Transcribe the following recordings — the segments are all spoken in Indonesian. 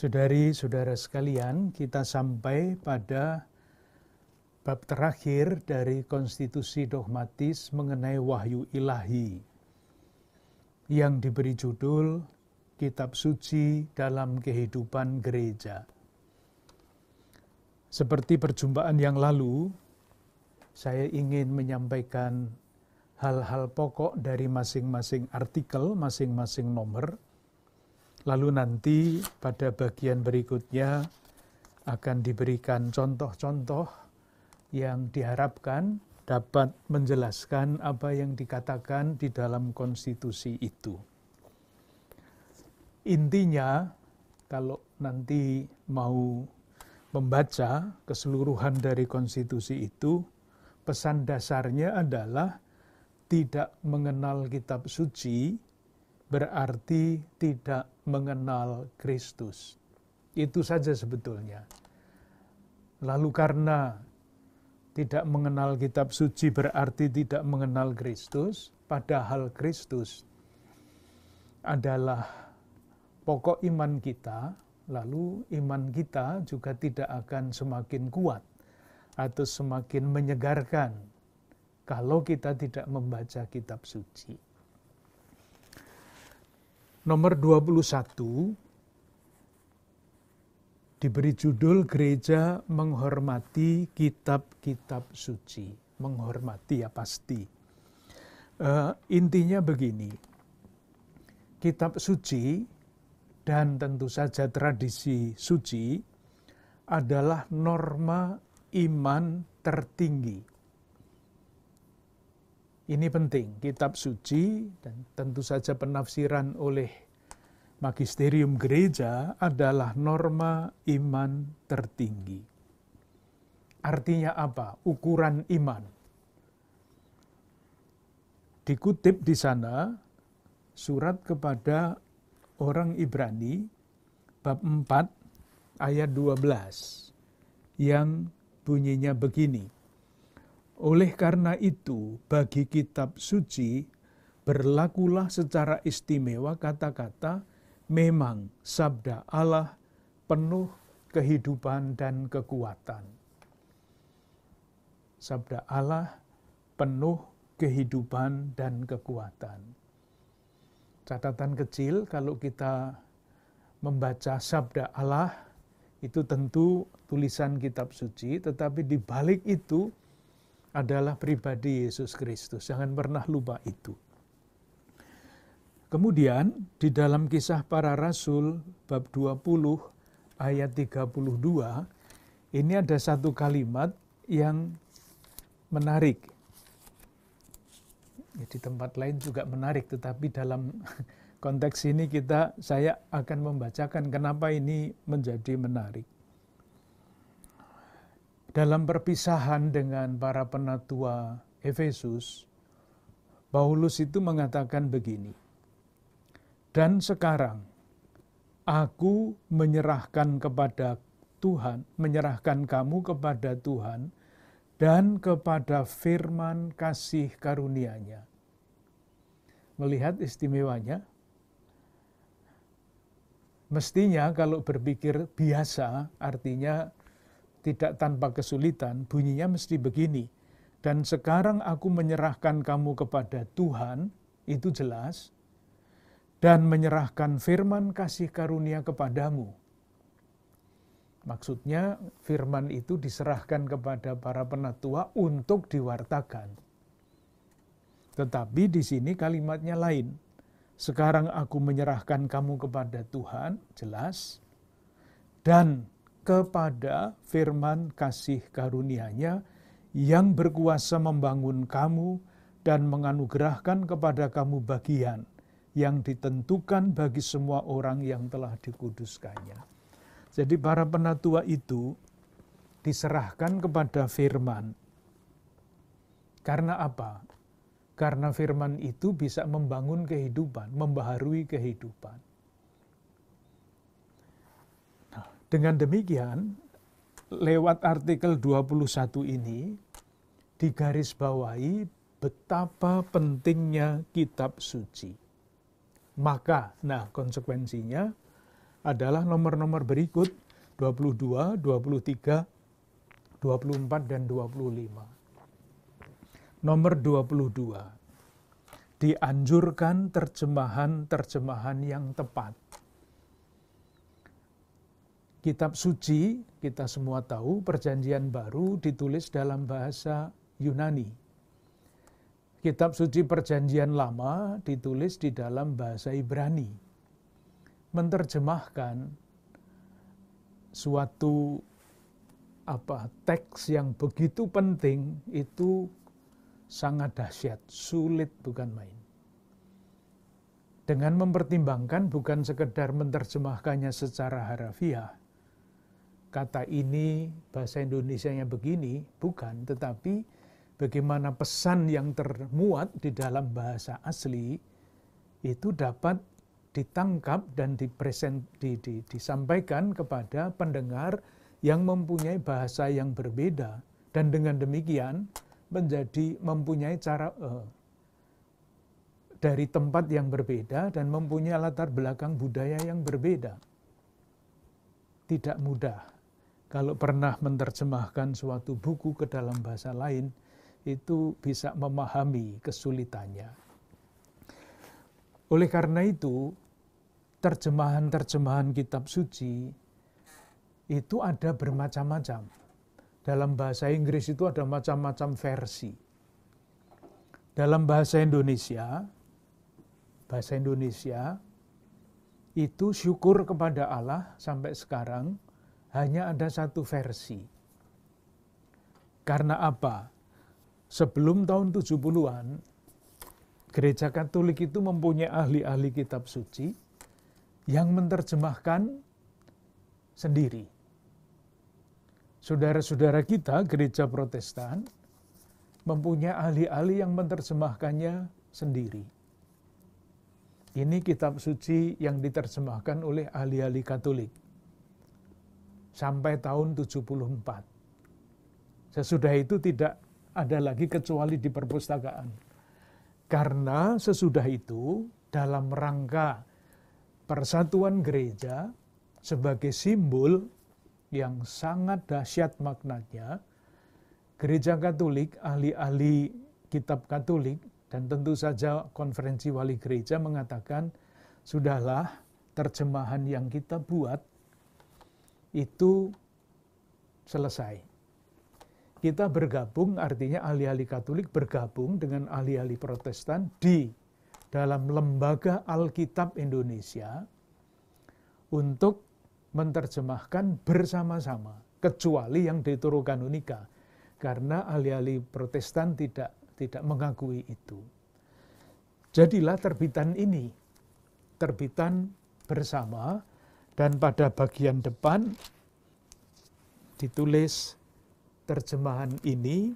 Saudari-saudara sekalian, kita sampai pada bab terakhir dari konstitusi dogmatis mengenai wahyu ilahi yang diberi judul Kitab Suci dalam Kehidupan Gereja. Seperti perjumpaan yang lalu, saya ingin menyampaikan hal-hal pokok dari masing-masing artikel, masing-masing nomor. Lalu nanti pada bagian berikutnya akan diberikan contoh-contoh yang diharapkan dapat menjelaskan apa yang dikatakan di dalam konstitusi itu. Intinya, kalau nanti mau membaca keseluruhan dari konstitusi itu, pesan dasarnya adalah tidak mengenal kitab suci berarti tidak mengenal Kristus. Itu saja sebetulnya. Lalu karena tidak mengenal kitab suci berarti tidak mengenal Kristus, padahal Kristus adalah pokok iman kita, lalu iman kita juga tidak akan semakin kuat atau semakin menyegarkan kalau kita tidak membaca kitab suci. Nomor 21 diberi judul Gereja Menghormati Kitab-Kitab Suci. Menghormati ya pasti. Intinya begini, kitab suci dan tentu saja tradisi suci adalah norma iman tertinggi. Ini penting, kitab suci dan tentu saja penafsiran oleh magisterium gereja adalah norma iman tertinggi. Artinya apa? Ukuran iman. Dikutip di sana surat kepada orang Ibrani bab 4 ayat 12 yang bunyinya begini. Oleh karena itu, bagi kitab suci, berlakulah secara istimewa kata-kata, memang sabda Allah penuh kehidupan dan kekuatan. Sabda Allah penuh kehidupan dan kekuatan. Catatan kecil, kalau kita membaca sabda Allah, itu tentu tulisan kitab suci, tetapi di balik itu adalah pribadi Yesus Kristus. Jangan pernah lupa itu. Kemudian di dalam Kisah Para Rasul bab 20 ayat 32 ini ada satu kalimat yang menarik. Di tempat lain juga menarik, tetapi dalam konteks ini saya akan membacakan kenapa ini menjadi menarik. Dalam perpisahan dengan para penatua Efesus, Paulus itu mengatakan begini, dan sekarang aku menyerahkan kepada Tuhan, menyerahkan kamu kepada Tuhan dan kepada firman kasih karunia-Nya. Melihat istimewanya? Mestinya kalau berpikir biasa, artinya tidak tanpa kesulitan, bunyinya mesti begini. Dan sekarang aku menyerahkan kamu kepada Tuhan, itu jelas, dan menyerahkan firman kasih karunia kepadamu. Maksudnya firman itu diserahkan kepada para penatua untuk diwartakan. Tetapi di sini kalimatnya lain. Sekarang aku menyerahkan kamu kepada Tuhan, jelas, dan kepada firman kasih karunia-Nya yang berkuasa membangun kamu dan menganugerahkan kepada kamu bagian yang ditentukan bagi semua orang yang telah dikuduskannya. Jadi para penatua itu diserahkan kepada firman. Karena apa? Karena firman itu bisa membangun kehidupan, membaharui kehidupan. Dengan demikian, lewat artikel 21 ini, digarisbawahi betapa pentingnya kitab suci. Maka, konsekuensinya, adalah nomor-nomor berikut 22, 23, 24, dan 25. Nomor 22, dianjurkan terjemahan-terjemahan yang tepat. Kitab suci, kita semua tahu, Perjanjian Baru ditulis dalam bahasa Yunani. Kitab suci Perjanjian Lama ditulis di dalam bahasa Ibrani. Menerjemahkan suatu teks yang begitu penting itu sangat dahsyat, sulit bukan main. Dengan mempertimbangkan bukan sekedar menerjemahkannya secara harafiah, kata ini bahasa Indonesianya begini, bukan, tetapi bagaimana pesan yang termuat di dalam bahasa asli itu dapat ditangkap dan disampaikan kepada pendengar yang mempunyai bahasa yang berbeda, dan dengan demikian mempunyai cara dari tempat yang berbeda dan mempunyai latar belakang budaya yang berbeda. Tidak mudah. Kalau pernah menerjemahkan suatu buku ke dalam bahasa lain, itu bisa memahami kesulitannya. Oleh karena itu, terjemahan-terjemahan kitab suci itu ada bermacam-macam. Dalam bahasa Inggris itu ada macam-macam versi. Dalam bahasa Indonesia itu syukur kepada Allah sampai sekarang hanya ada satu versi. Karena apa? Sebelum tahun 70-an, Gereja Katolik itu mempunyai ahli-ahli kitab suci yang menerjemahkan sendiri. Saudara-saudara kita, Gereja Protestan, mempunyai ahli-ahli yang menerjemahkannya sendiri. Ini kitab suci yang diterjemahkan oleh ahli-ahli Katolik. Sampai tahun 74. Sesudah itu tidak ada lagi kecuali di perpustakaan. Karena sesudah itu dalam rangka persatuan gereja sebagai simbol yang sangat dahsyat maknanya, Gereja Katolik, ahli-ahli kitab Katolik, dan tentu saja konferensi wali gereja mengatakan, sudahlah terjemahan yang kita buat itu selesai. Kita bergabung, artinya ahli-ahli Katolik bergabung dengan ahli-ahli Protestan di dalam Lembaga Alkitab Indonesia untuk menerjemahkan bersama-sama, kecuali yang Deuterokanonika, karena ahli-ahli Protestan tidak mengakui itu. Jadilah terbitan ini, terbitan bersama, dan pada bagian depan ditulis terjemahan ini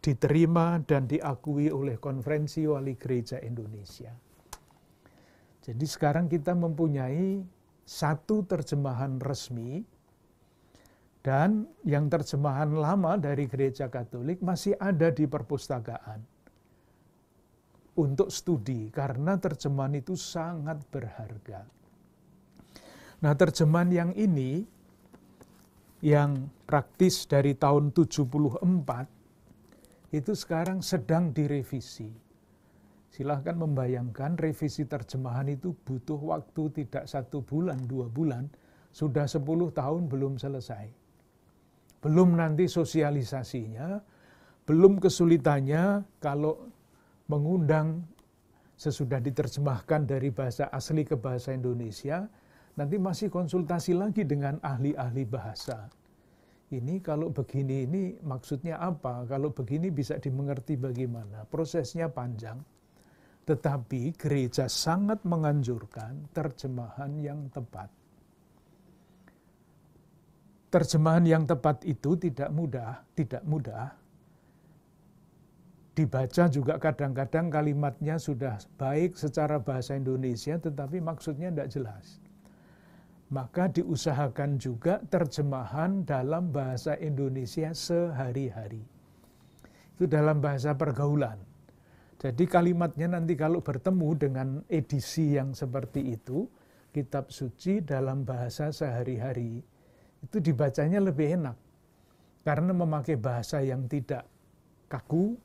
diterima dan diakui oleh Konferensi Wali Gereja Indonesia. Jadi sekarang kita mempunyai satu terjemahan resmi, dan yang terjemahan lama dari Gereja Katolik masih ada di perpustakaan untuk studi, karena terjemahan itu sangat berharga. Nah, terjemahan yang ini, yang praktis dari tahun 74, itu sekarang sedang direvisi. Silahkan membayangkan revisi terjemahan itu butuh waktu tidak 1 bulan, 2 bulan, sudah 10 tahun belum selesai. Belum nanti sosialisasinya, belum kesulitannya kalau mengundang sesudah diterjemahkan dari bahasa asli ke bahasa Indonesia, nanti masih konsultasi lagi dengan ahli-ahli bahasa. Ini kalau begini, ini maksudnya apa? Kalau begini bisa dimengerti bagaimana? Prosesnya panjang, tetapi gereja sangat menganjurkan terjemahan yang tepat. Terjemahan yang tepat itu tidak mudah. Dibaca juga kadang-kadang kalimatnya sudah baik secara bahasa Indonesia, tetapi maksudnya tidak jelas. Maka diusahakan juga terjemahan dalam bahasa Indonesia sehari-hari. Itu dalam bahasa pergaulan. Jadi kalimatnya nanti kalau bertemu dengan edisi yang seperti itu, kitab suci dalam bahasa sehari-hari itu dibacanya lebih enak. Karena memakai bahasa yang tidak kaku,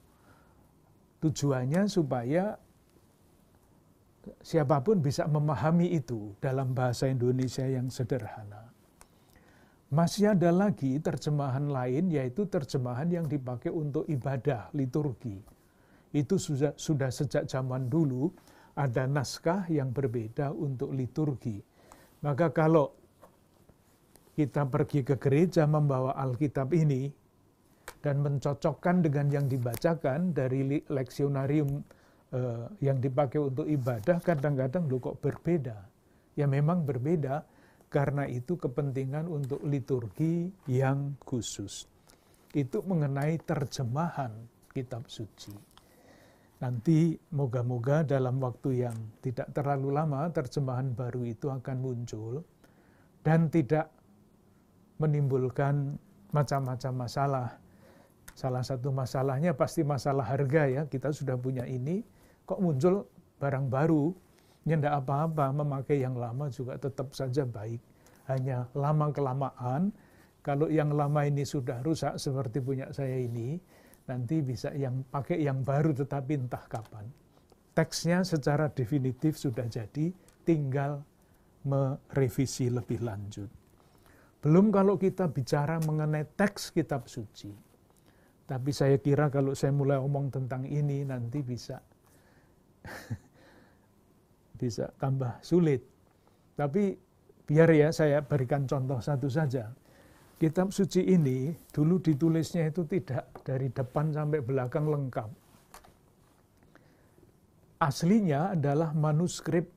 tujuannya supaya siapapun bisa memahami itu dalam bahasa Indonesia yang sederhana. Masih ada lagi terjemahan lain, yaitu terjemahan yang dipakai untuk ibadah, liturgi. Itu sudah sejak zaman dulu ada naskah yang berbeda untuk liturgi. Maka kalau kita pergi ke gereja membawa Alkitab ini dan mencocokkan dengan yang dibacakan dari leksionarium yang dipakai untuk ibadah, kadang-kadang loh kok berbeda. Ya memang berbeda, karena itu kepentingan untuk liturgi yang khusus. Itu mengenai terjemahan kitab suci. Nanti moga-moga dalam waktu yang tidak terlalu lama terjemahan baru itu akan muncul dan tidak menimbulkan macam-macam masalah. Salah satu masalahnya pasti masalah harga ya. Kita sudah punya ini, kok muncul barang baru, nyendak apa-apa, memakai yang lama juga tetap saja baik. Hanya lama-kelamaan, kalau yang lama ini sudah rusak seperti punya saya ini, nanti bisa yang pakai yang baru tetapi entah kapan. Teksnya secara definitif sudah jadi, tinggal merevisi lebih lanjut. Belum kalau kita bicara mengenai teks kitab suci. Tapi saya kira kalau saya mulai omong tentang ini nanti bisa tambah sulit. Tapi biar ya saya berikan contoh satu saja. Kitab suci ini dulu ditulisnya itu tidak dari depan sampai belakang lengkap. Aslinya adalah manuskrip,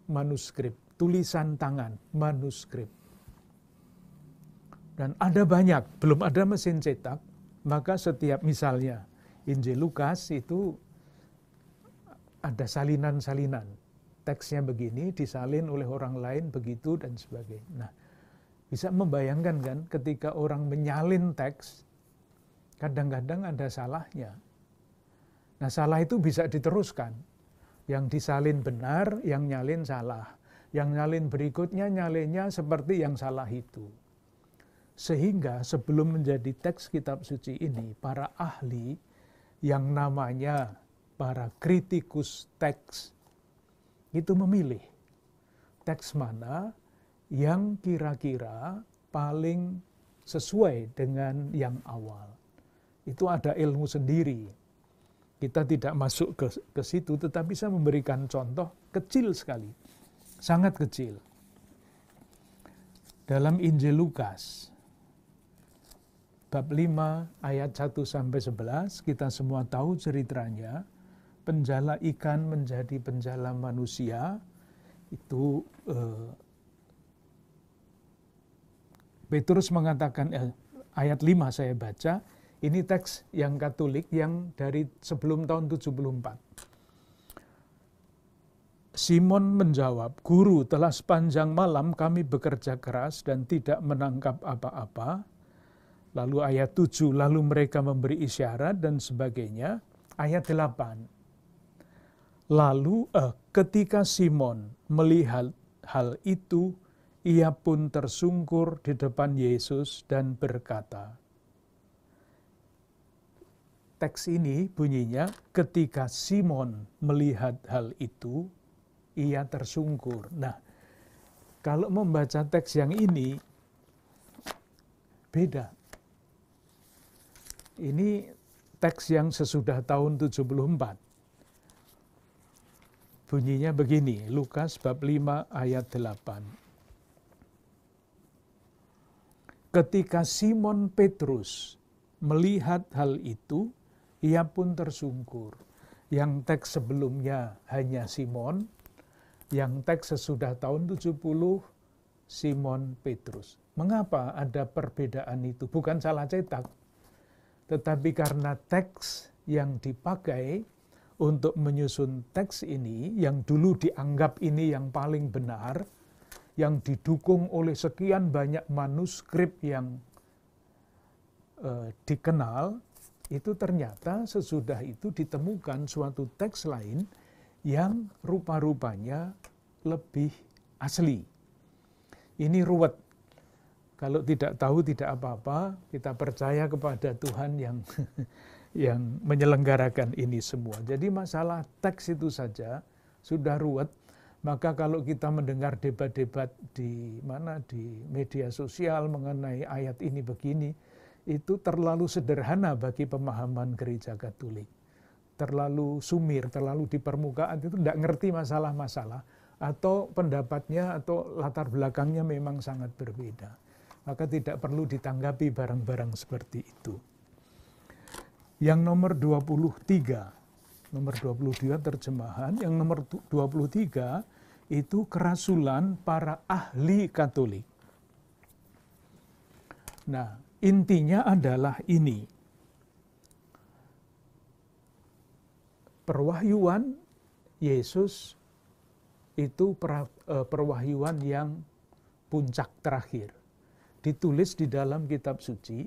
tulisan tangan, manuskrip. Dan ada banyak, belum ada mesin cetak, maka setiap misalnya Injil Lukas itu ada salinan-salinan. Teksnya begini, disalin oleh orang lain begitu dan sebagainya. Nah, bisa membayangkan kan ketika orang menyalin teks, kadang-kadang ada salahnya. Nah, salah itu bisa diteruskan. Yang disalin benar, yang nyalin salah. Yang nyalin berikutnya, nyalinnya seperti yang salah itu. Sehingga sebelum menjadi teks kitab suci ini, para ahli yang namanya para kritikus teks itu memilih teks mana yang kira-kira paling sesuai dengan yang awal. Itu ada ilmu sendiri. Kita tidak masuk ke situ, tetapi saya memberikan contoh kecil sekali, sangat kecil. Dalam Injil Lukas, bab 5 ayat 1-11, kita semua tahu ceritanya, penjala ikan menjadi penjala manusia, itu Petrus mengatakan, ayat 5 saya baca, ini teks yang Katolik yang dari sebelum tahun 74. Simon menjawab, "Guru, telah sepanjang malam kami bekerja keras dan tidak menangkap apa-apa." Lalu ayat 7, lalu mereka memberi isyarat dan sebagainya. Ayat 8, lalu ketika Simon melihat hal itu, ia pun tersungkur di depan Yesus dan berkata. Teks ini bunyinya, ketika Simon melihat hal itu, ia tersungkur. Nah, kalau membaca teks yang ini, beda. Ini teks yang sesudah tahun 74. Bunyinya begini, Lukas bab 5 ayat 8. Ketika Simon Petrus melihat hal itu, ia pun tersungkur. Yang teks sebelumnya hanya Simon, yang teks sesudah tahun 70, Simon Petrus. Mengapa ada perbedaan itu? Bukan salah cetak, tetapi karena teks yang dipakai untuk menyusun teks ini, yang dulu dianggap ini yang paling benar, yang didukung oleh sekian banyak manuskrip yang dikenal, itu ternyata sesudah itu ditemukan suatu teks lain yang rupa-rupanya lebih asli. Ini ruwet. Kalau tidak tahu tidak apa-apa, kita percaya kepada Tuhan yang yang menyelenggarakan ini semua. Jadi masalah teks itu saja sudah ruwet, maka kalau kita mendengar debat-debat di media sosial mengenai ayat ini begini, itu terlalu sederhana bagi pemahaman gereja Katolik. Terlalu sumir, terlalu di permukaan, itu tidak ngerti masalah-masalah, atau pendapatnya atau latar belakangnya memang sangat berbeda. Maka tidak perlu ditanggapi barang-barang seperti itu. Yang nomor 23, nomor 22 terjemahan, yang nomor 23 itu kerasulan para ahli Katolik. Nah, intinya adalah ini. Perwahyuan Yesus itu perwahyuan yang puncak terakhir. Ditulis di dalam kitab suci,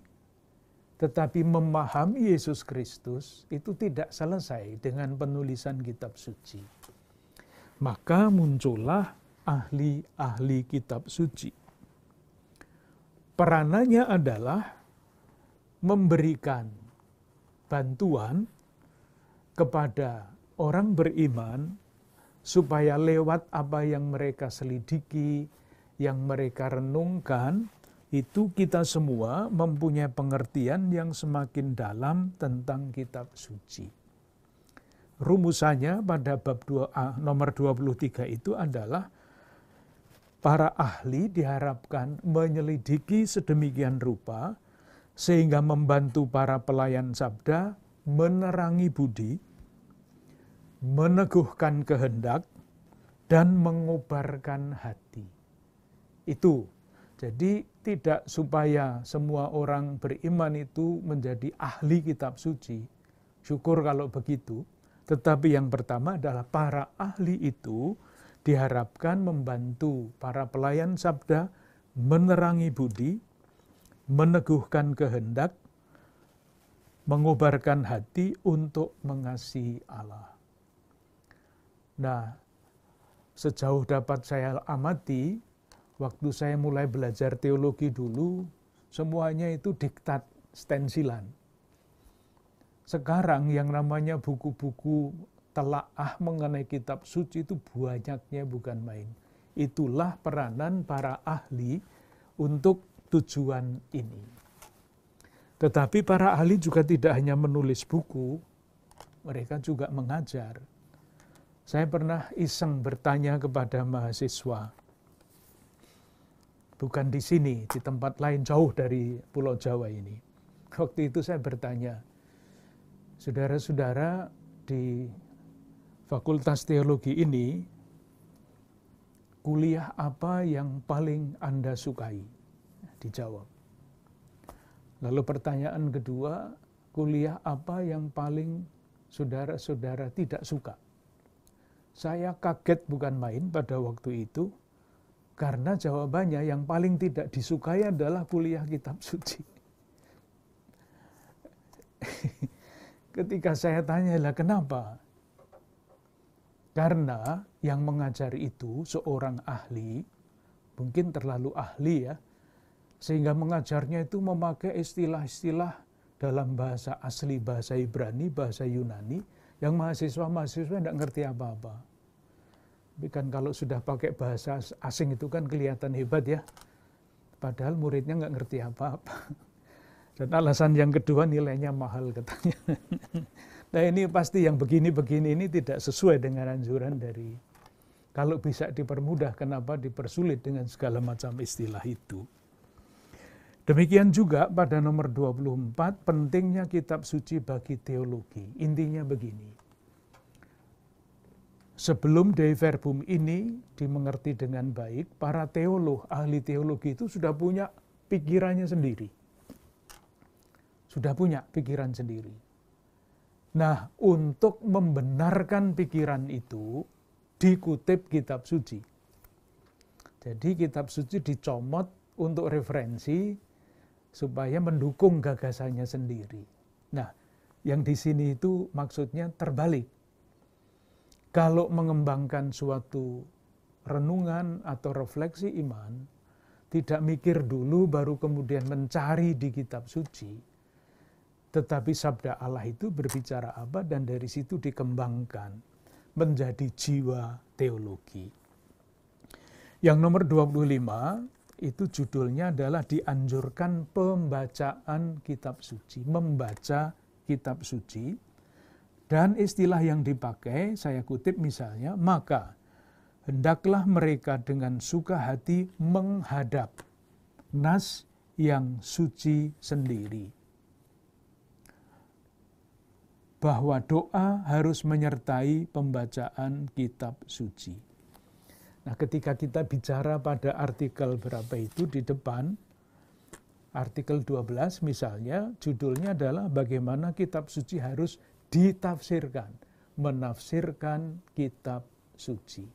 tetapi memahami Yesus Kristus itu tidak selesai dengan penulisan kitab suci. Maka muncullah ahli-ahli kitab suci. Peranannya adalah memberikan bantuan kepada orang beriman supaya lewat apa yang mereka selidiki, yang mereka renungkan, itu kita semua mempunyai pengertian yang semakin dalam tentang kitab suci. Rumusannya pada bab 2a nomor 23 itu adalah para ahli diharapkan menyelidiki sedemikian rupa sehingga membantu para pelayan sabda menerangi budi, meneguhkan kehendak, dan mengobarkan hati. Itu. Jadi tidak supaya semua orang beriman itu menjadi ahli kitab suci. Syukur kalau begitu. Tetapi yang pertama adalah para ahli itu diharapkan membantu para pelayan sabda menerangi budi, meneguhkan kehendak, mengobarkan hati untuk mengasihi Allah. Nah, sejauh dapat saya amati, waktu saya mulai belajar teologi dulu, semuanya itu diktat stensilan. Sekarang yang namanya buku-buku telaah mengenai kitab suci itu banyaknya bukan main. Itulah peranan para ahli untuk tujuan ini. Tetapi para ahli juga tidak hanya menulis buku, mereka juga mengajar. Saya pernah iseng bertanya kepada mahasiswa, bukan di sini, di tempat lain jauh dari Pulau Jawa ini. Waktu itu saya bertanya, saudara-saudara di Fakultas Teologi ini, kuliah apa yang paling Anda sukai? Dijawab. Lalu pertanyaan kedua, kuliah apa yang paling saudara-saudara tidak suka? Saya kaget bukan main pada waktu itu, karena jawabannya yang paling tidak disukai adalah kuliah kitab suci. Ketika saya tanya, lah kenapa? Karena yang mengajar itu seorang ahli, mungkin terlalu ahli ya, sehingga mengajarnya itu memakai istilah-istilah dalam bahasa asli, bahasa Ibrani, bahasa Yunani, yang mahasiswa-mahasiswa tidak ngerti apa-apa. Tapi kan kalau sudah pakai bahasa asing itu kan kelihatan hebat ya. Padahal muridnya nggak ngerti apa-apa. Dan alasan yang kedua nilainya mahal katanya. Nah ini pasti yang begini-begini ini tidak sesuai dengan anjuran dari, kalau bisa dipermudah, kenapa dipersulit dengan segala macam istilah itu. Demikian juga pada nomor 24, pentingnya kitab suci bagi teologi. Intinya begini. Sebelum Dei Verbum ini dimengerti dengan baik, para teolog, ahli teologi itu sudah punya pikirannya sendiri. Sudah punya pikiran sendiri. Nah, untuk membenarkan pikiran itu, dikutip kitab suci. Jadi kitab suci dicomot untuk referensi, supaya mendukung gagasannya sendiri. Nah, yang di sini itu maksudnya terbalik. Kalau mengembangkan suatu renungan atau refleksi iman, tidak mikir dulu baru kemudian mencari di kitab suci. Tetapi sabda Allah itu berbicara apa dan dari situ dikembangkan menjadi jiwa teologi. Yang nomor 25 itu judulnya adalah dianjurkan pembacaan kitab suci, membaca kitab suci. Dan istilah yang dipakai, saya kutip misalnya, maka hendaklah mereka dengan suka hati menghadap nas yang suci sendiri. Bahwa doa harus menyertai pembacaan kitab suci. Nah, ketika kita bicara pada artikel berapa itu di depan, artikel 12 misalnya, judulnya adalah bagaimana kitab suci harus ditafsirkan, menafsirkan kitab suci.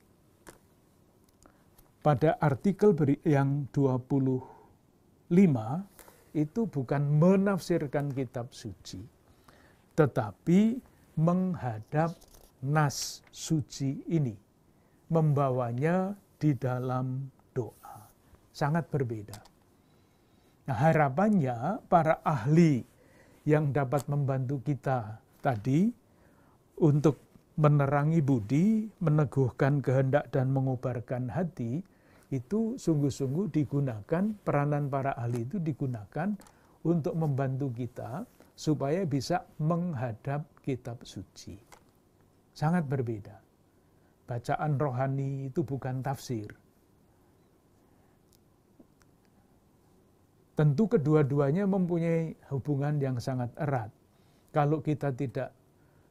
Pada artikel yang 25 itu bukan menafsirkan kitab suci, tetapi menghadap nas suci ini, membawanya di dalam doa. Sangat berbeda. Nah, harapannya para ahli yang dapat membantu kita tadi untuk menerangi budi, meneguhkan kehendak dan mengobarkan hati, itu sungguh-sungguh digunakan, peranan para ahli itu digunakan untuk membantu kita supaya bisa menghadap kitab suci. Sangat berbeda. Bacaan rohani itu bukan tafsir. Tentu kedua-duanya mempunyai hubungan yang sangat erat. Kalau kita tidak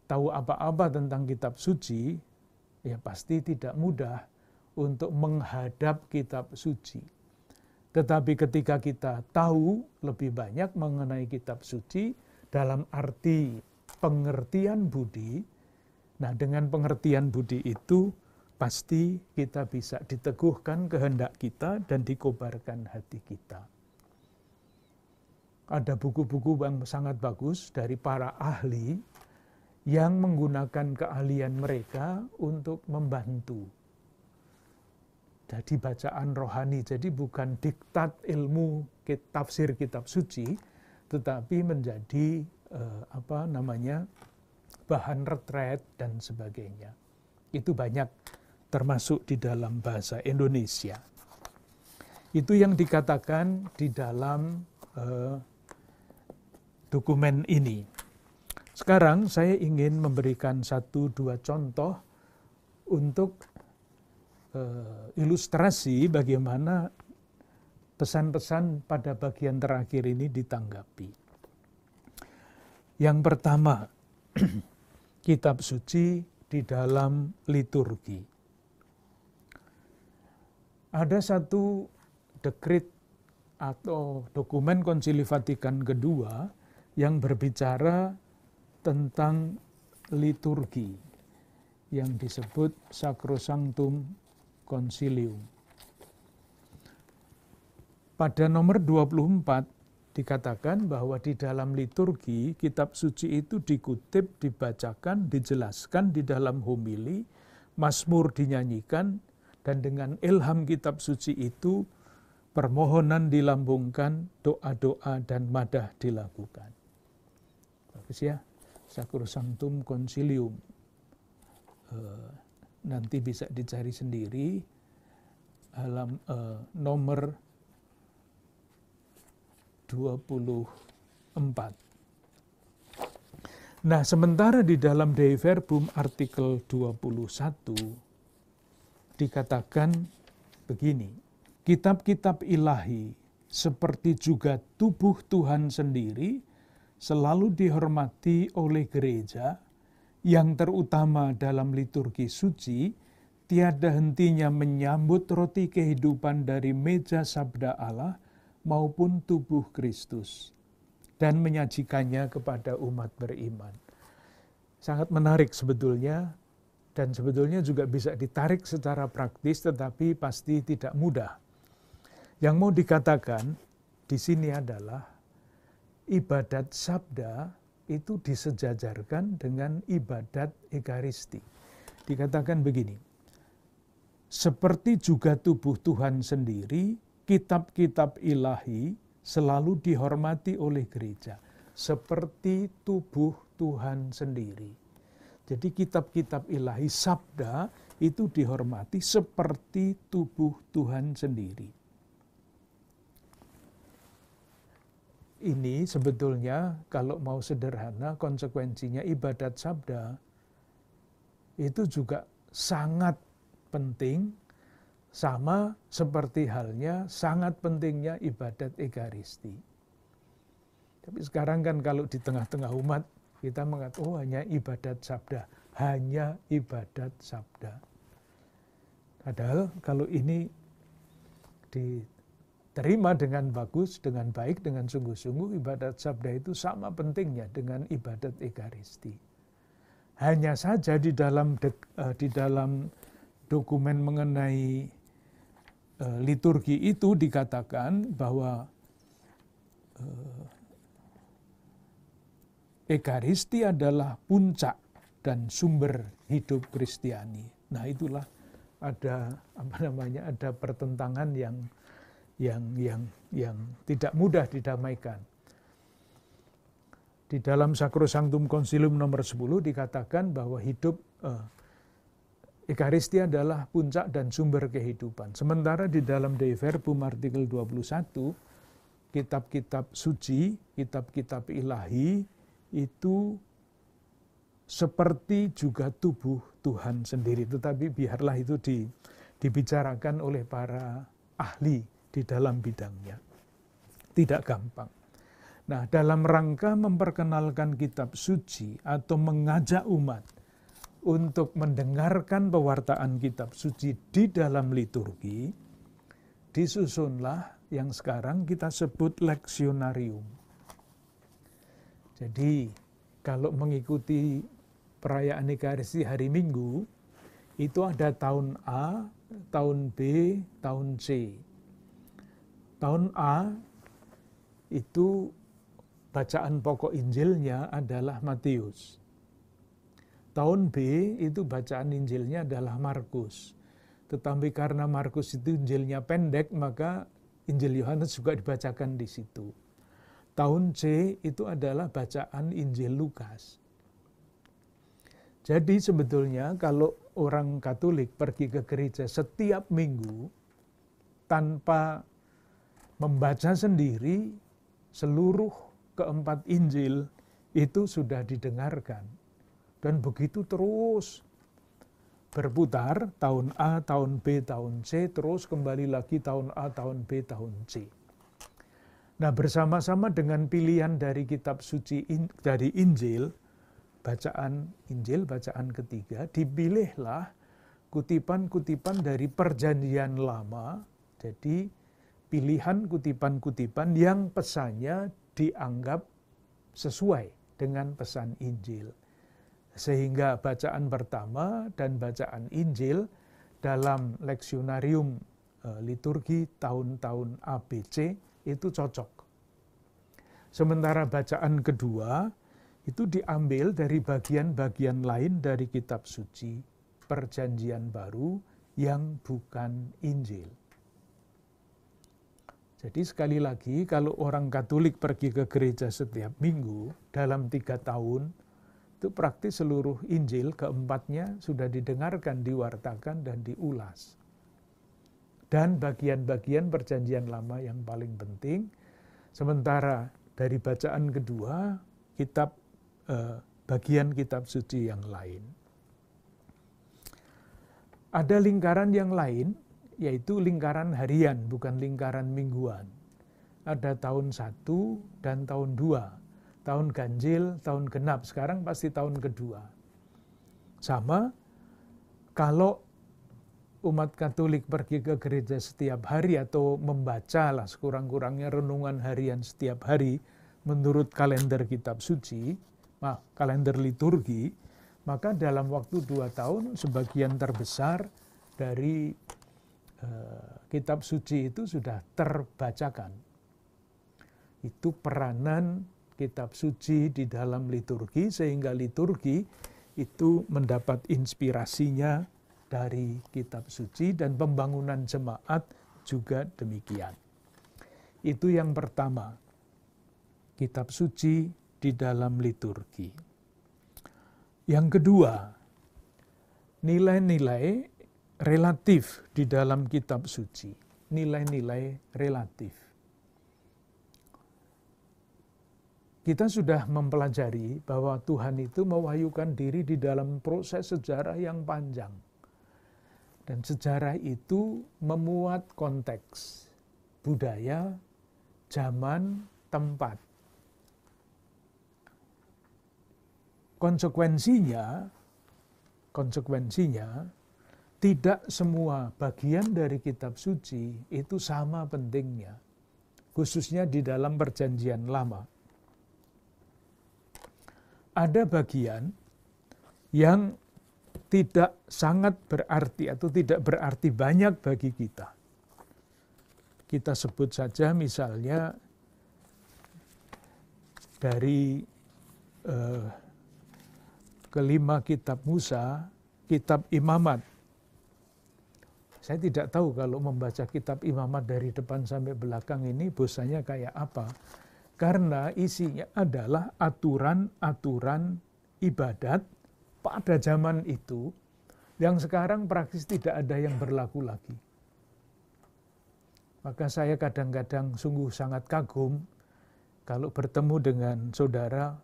tahu apa-apa tentang kitab suci, ya pasti tidak mudah untuk menghadap kitab suci. Tetapi ketika kita tahu lebih banyak mengenai kitab suci dalam arti pengertian budi, nah dengan pengertian budi itu pasti kita bisa diteguhkan kehendak kita dan dikobarkan hati kita. Ada buku-buku yang sangat bagus dari para ahli yang menggunakan keahlian mereka untuk membantu. Jadi bacaan rohani, jadi bukan diktat ilmu tafsir kitab suci, tetapi menjadi bahan retret dan sebagainya. Itu banyak termasuk di dalam bahasa Indonesia. Itu yang dikatakan di dalam dokumen ini. Sekarang saya ingin memberikan 1-2 contoh untuk ilustrasi bagaimana pesan-pesan pada bagian terakhir ini ditanggapi. Yang pertama, kitab suci di dalam liturgi. Ada satu dekrit atau dokumen Konsili Vatikan II yang berbicara tentang liturgi yang disebut Sacrosanctum Concilium. Pada nomor 24 dikatakan bahwa di dalam liturgi kitab suci itu dikutip, dibacakan, dijelaskan di dalam homili, mazmur dinyanyikan, dan dengan ilham kitab suci itu permohonan dilambungkan, doa-doa dan madah dilakukan. Bagus ya, Sacrosanctum Concilium. Nanti bisa dicari sendiri, nomor 24. Nah, sementara di dalam Dei Verbum artikel 21 dikatakan begini, kitab-kitab ilahi seperti juga tubuh Tuhan sendiri selalu dihormati oleh gereja yang terutama dalam liturgi suci, tiada hentinya menyambut roti kehidupan dari meja sabda Allah maupun tubuh Kristus dan menyajikannya kepada umat beriman. Sangat menarik sebetulnya, dan sebetulnya juga bisa ditarik secara praktis, tetapi pasti tidak mudah. Yang mau dikatakan di sini adalah ibadat sabda itu disejajarkan dengan ibadat ekaristi. Dikatakan begini, seperti juga tubuh Tuhan sendiri, kitab-kitab ilahi selalu dihormati oleh gereja seperti tubuh Tuhan sendiri. Jadi kitab-kitab ilahi, sabda, itu dihormati seperti tubuh Tuhan sendiri. Ini sebetulnya kalau mau sederhana, konsekuensinya ibadat sabda itu juga sangat penting, sama seperti halnya sangat pentingnya ibadat Ekaristi. Tapi sekarang kan kalau di tengah-tengah umat kita mengatakan, oh hanya ibadat sabda, hanya ibadat sabda. Padahal kalau ini diterima dengan bagus, dengan baik, dengan sungguh-sungguh, ibadat sabda itu sama pentingnya dengan ibadat Ekaristi. Hanya saja di dalam dokumen mengenai liturgi itu dikatakan bahwa Ekaristi adalah puncak dan sumber hidup Kristiani. Nah, itulah ada ada pertentangan yang tidak mudah didamaikan. Di dalam Sacrosanctum Concilium nomor 10 dikatakan bahwa hidup Ekaristi adalah puncak dan sumber kehidupan. Sementara di dalam Dei Verbum artikel 21, kitab-kitab suci, kitab-kitab ilahi, itu seperti juga tubuh Tuhan sendiri. Tetapi biarlah itu dibicarakan oleh para ahli di dalam bidangnya. Tidak gampang. Nah, dalam rangka memperkenalkan kitab suci atau mengajak umat untuk mendengarkan pewartaan kitab suci di dalam liturgi, disusunlah yang sekarang kita sebut leksionarium. Jadi kalau mengikuti perayaan Ekaristi hari Minggu, itu ada tahun A, tahun B, tahun C. Tahun A itu bacaan pokok Injilnya adalah Matius. Tahun B itu bacaan Injilnya adalah Markus. Tetapi karena Markus itu Injilnya pendek, maka Injil Yohanes juga dibacakan di situ. Tahun C itu adalah bacaan Injil Lukas. Jadi sebetulnya kalau orang Katolik pergi ke gereja setiap minggu tanpa membaca sendiri seluruh keempat Injil itu sudah didengarkan. Dan begitu terus berputar, tahun A, tahun B, tahun C, terus kembali lagi tahun A, tahun B, tahun C. Nah, bersama-sama dengan pilihan dari kitab suci dari Injil, bacaan ketiga, dipilihlah kutipan-kutipan dari Perjanjian Lama. Jadi pilihan kutipan-kutipan yang pesannya dianggap sesuai dengan pesan Injil. Sehingga bacaan pertama dan bacaan Injil dalam leksionarium liturgi tahun-tahun ABC itu cocok. Sementara bacaan kedua itu diambil dari bagian-bagian lain dari kitab suci Perjanjian Baru yang bukan Injil. Jadi sekali lagi, kalau orang Katolik pergi ke gereja setiap minggu dalam 3 tahun, itu praktis seluruh Injil keempatnya sudah didengarkan, diwartakan, dan diulas. Dan bagian-bagian Perjanjian Lama yang paling penting, sementara dari bacaan kedua, bagian kitab suci yang lain. Ada lingkaran yang lain, yaitu lingkaran harian, bukan lingkaran mingguan. Ada tahun 1 dan tahun 2, tahun ganjil, tahun genap, sekarang pasti tahun kedua. Sama, kalau umat Katolik pergi ke gereja setiap hari atau membacalah sekurang-kurangnya renungan harian setiap hari menurut kalender kitab suci, kalender liturgi, maka dalam waktu 2 tahun sebagian terbesar dari kitab suci itu sudah terbacakan. Itu peranan kitab suci di dalam liturgi, sehingga liturgi itu mendapat inspirasinya dari kitab suci, dan pembangunan jemaat juga demikian. Itu yang pertama, kitab suci di dalam liturgi. Yang kedua, nilai-nilai relatif di dalam kitab suci. Nilai-nilai relatif. Kita sudah mempelajari bahwa Tuhan itu mewahyukan diri di dalam proses sejarah yang panjang. Dan sejarah itu memuat konteks, budaya, zaman, tempat. Konsekuensinya, tidak semua bagian dari kitab suci itu sama pentingnya, khususnya di dalam Perjanjian Lama. Ada bagian yang tidak sangat berarti atau tidak berarti banyak bagi kita. Kita sebut saja misalnya dari kelima kitab Musa, kitab Imamat. Saya tidak tahu kalau membaca kitab Imamat dari depan sampai belakang ini bosannya kayak apa. Karena isinya adalah aturan-aturan ibadat pada zaman itu yang sekarang praktis tidak ada yang berlaku lagi. Maka saya kadang-kadang sungguh sangat kagum kalau bertemu dengan saudara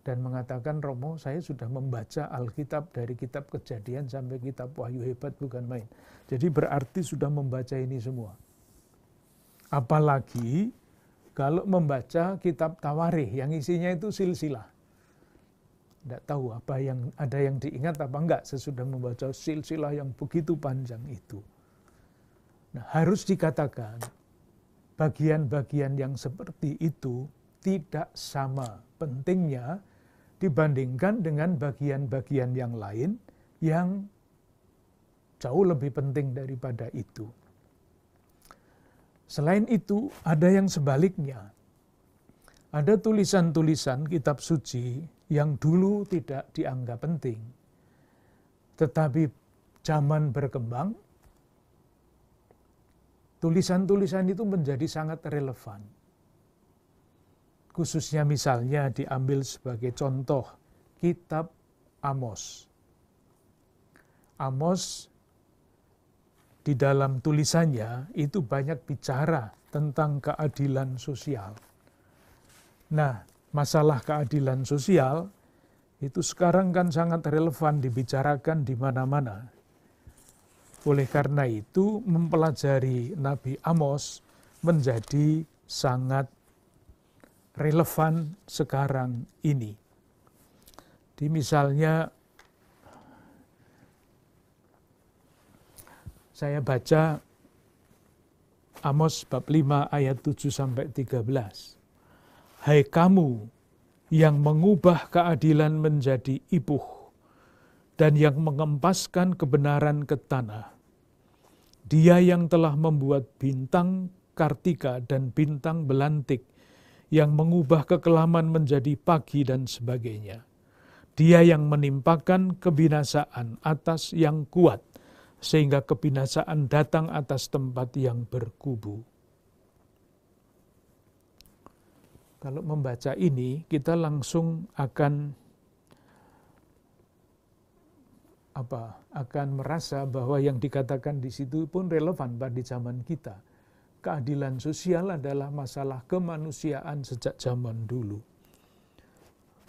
dan mengatakan, Romo, saya sudah membaca Alkitab dari kitab Kejadian sampai kitab Wahyu, hebat bukan main. Jadi berarti sudah membaca ini semua. Apalagi kalau membaca kitab Tawarikh yang isinya itu silsilah. Tidak tahu apa yang ada yang diingat apa enggak sesudah membaca silsilah yang begitu panjang itu. Nah, harus dikatakan bagian-bagian yang seperti itu tidak sama pentingnya dibandingkan dengan bagian-bagian yang lain yang jauh lebih penting daripada itu. Selain itu, ada yang sebaliknya. Ada tulisan-tulisan kitab suci yang dulu tidak dianggap penting. Tetapi zaman berkembang, tulisan-tulisan itu menjadi sangat relevan. Khususnya misalnya diambil sebagai contoh kitab Amos. Amos di dalam tulisannya itu banyak bicara tentang keadilan sosial. Nah, masalah keadilan sosial itu sekarang kan sangat relevan dibicarakan di mana-mana. Oleh karena itu, mempelajari Nabi Amos menjadi sangat relevan sekarang ini. Di misalnya saya baca Amos bab 5 ayat 7 sampai 13. Hai kamu yang mengubah keadilan menjadi ipuh dan yang mengempaskan kebenaran ke tanah. Dia yang telah membuat bintang kartika dan bintang belantik, yang mengubah kekelaman menjadi pagi dan sebagainya. Dia yang menimpakan kebinasaan atas yang kuat, sehingga kebinasaan datang atas tempat yang berkubu. Kalau membaca ini, kita langsung akan merasa bahwa yang dikatakan di situ pun relevan pada zaman kita. Keadilan sosial adalah masalah kemanusiaan sejak zaman dulu.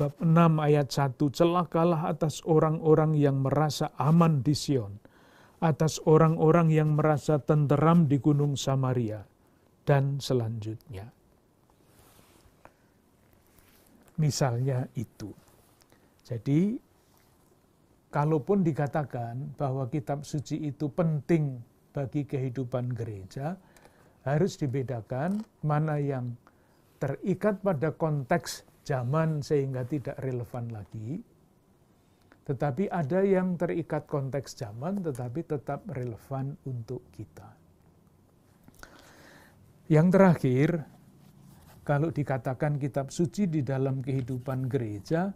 Bab 6 ayat 1, celakalah atas orang-orang yang merasa aman di Sion, atas orang-orang yang merasa tenteram di Gunung Samaria, dan selanjutnya. Misalnya itu. Jadi, kalaupun dikatakan bahwa kitab suci itu penting bagi kehidupan gereja, harus dibedakan mana yang terikat pada konteks zaman sehingga tidak relevan lagi, tetapi ada yang terikat konteks zaman tetapi tetap relevan untuk kita. Yang terakhir, kalau dikatakan kitab suci di dalam kehidupan gereja,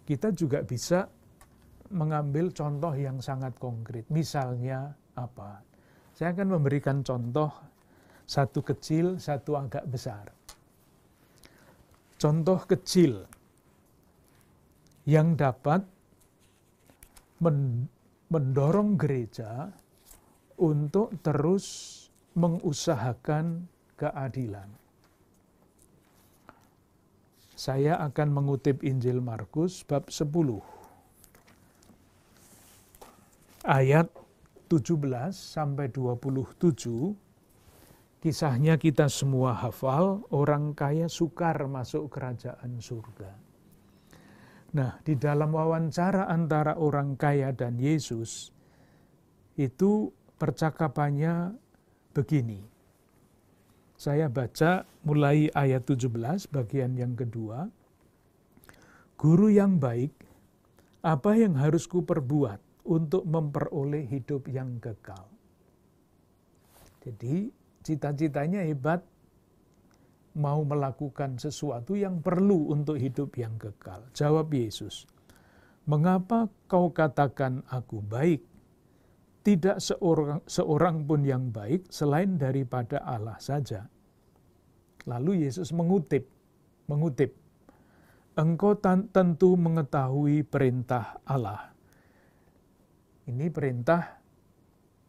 kita juga bisa mengambil contoh yang sangat konkret. Misalnya apa? Saya akan memberikan contoh, satu kecil, satu agak besar. Contoh kecil yang dapat mendorong gereja untuk terus mengusahakan keadilan. Saya akan mengutip Injil Markus bab 10 ayat 17 sampai 27. Kisahnya kita semua hafal, orang kaya sukar masuk kerajaan surga. Nah, di dalam wawancara antara orang kaya dan Yesus, itu percakapannya begini. Saya baca mulai ayat 17, bagian yang kedua. Guru yang baik, apa yang harus kuperbuat untuk memperoleh hidup yang kekal? Jadi, cita-citanya hebat, mau melakukan sesuatu yang perlu untuk hidup yang kekal. Jawab Yesus, mengapa kau katakan aku baik? Tidak seorang pun yang baik selain daripada Allah saja. Lalu Yesus mengutip, engkau tentu mengetahui perintah Allah. Ini perintah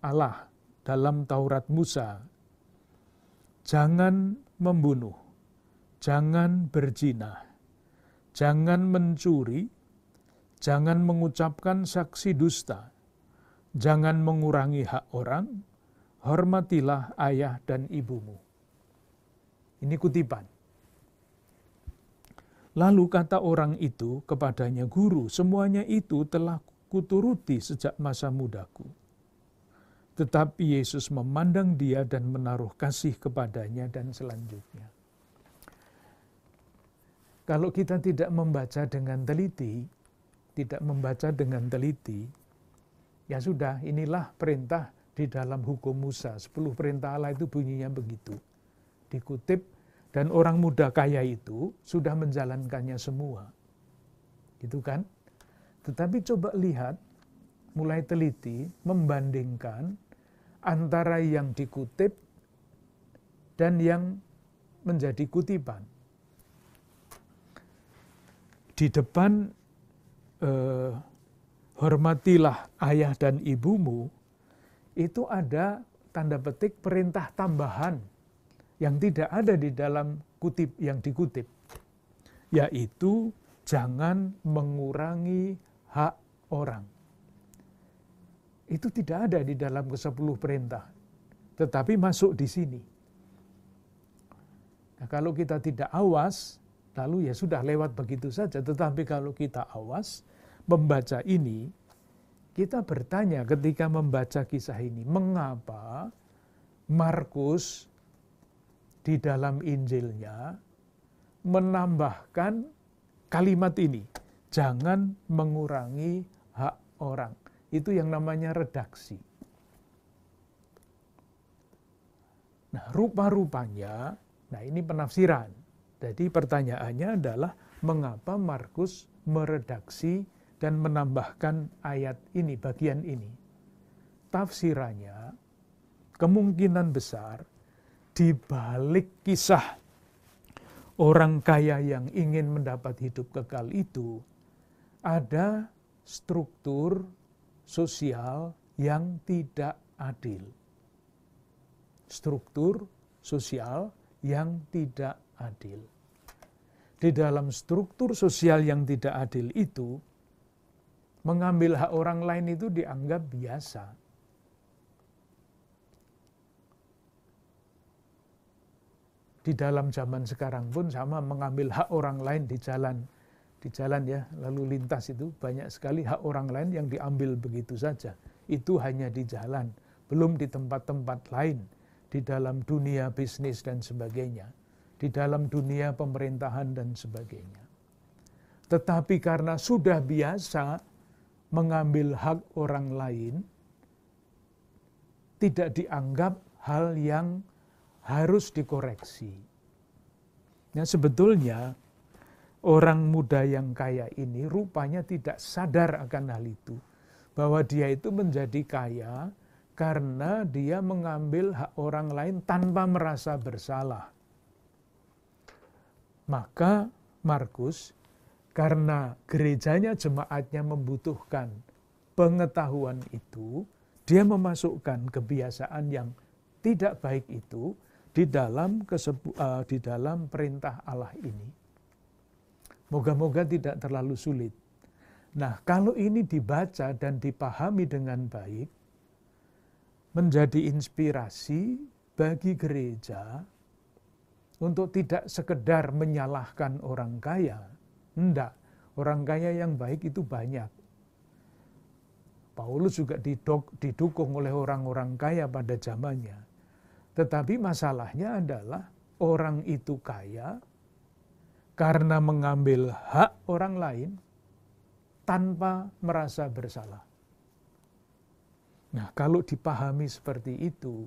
Allah dalam Taurat Musa. Jangan membunuh, jangan berzina, jangan mencuri, jangan mengucapkan saksi dusta, jangan mengurangi hak orang, hormatilah ayah dan ibumu. Ini kutipan. Lalu kata orang itu kepadanya, Guru, semuanya itu telah kuturuti sejak masa mudaku. Tetapi Yesus memandang dia dan menaruh kasih kepadanya dan selanjutnya. Kalau kita tidak membaca dengan teliti, ya sudah, inilah perintah di dalam hukum Musa. 10 perintah Allah itu bunyinya begitu. Dikutip, dan orang muda kaya itu sudah menjalankannya semua. Gitu kan? Tetapi coba lihat, mulai teliti, membandingkan antara yang dikutip dan yang menjadi kutipan. Di depan hormatilah ayah dan ibumu, itu ada tanda petik perintah tambahan yang tidak ada di dalam kutip yang dikutip, yaitu jangan mengurangi hak orang. Itu tidak ada di dalam ke-10 perintah, tetapi masuk di sini. Nah, kalau kita tidak awas, lalu ya sudah lewat begitu saja. Tetapi kalau kita awas, membaca ini, kita bertanya ketika membaca kisah ini, mengapa Markus di dalam Injilnya menambahkan kalimat ini, jangan mengurangi hak orang. Itu yang namanya redaksi. Nah, rupa-rupanya, nah ini penafsiran. Jadi pertanyaannya adalah, mengapa Markus meredaksi dan menambahkan ayat ini, bagian ini? Tafsirannya, kemungkinan besar di balik kisah orang kaya yang ingin mendapat hidup kekal itu, ada struktur sosial yang tidak adil. Struktur sosial yang tidak adil. Di dalam struktur sosial yang tidak adil itu, mengambil hak orang lain itu dianggap biasa. Di dalam zaman sekarang pun sama, mengambil hak orang lain di jalan ya, lalu lintas itu banyak sekali hak orang lain yang diambil begitu saja. Itu hanya di jalan, belum di tempat-tempat lain, di dalam dunia bisnis dan sebagainya, di dalam dunia pemerintahan dan sebagainya. Tetapi karena sudah biasa mengambil hak orang lain, tidak dianggap hal yang harus dikoreksi. Nah, sebetulnya orang muda yang kaya ini rupanya tidak sadar akan hal itu, bahwa dia itu menjadi kaya karena dia mengambil hak orang lain tanpa merasa bersalah. Maka Markus, karena gerejanya, jemaatnya membutuhkan pengetahuan itu, dia memasukkan kebiasaan yang tidak baik itu di dalam perintah Allah ini. Moga-moga tidak terlalu sulit. Nah, kalau ini dibaca dan dipahami dengan baik, menjadi inspirasi bagi gereja untuk tidak sekedar menyalahkan orang kaya. Enggak, orang kaya yang baik itu banyak. Paulus juga didukung oleh orang-orang kaya pada zamannya. Tetapi masalahnya adalah orang itu kaya karena mengambil hak orang lain tanpa merasa bersalah. Nah, kalau dipahami seperti itu,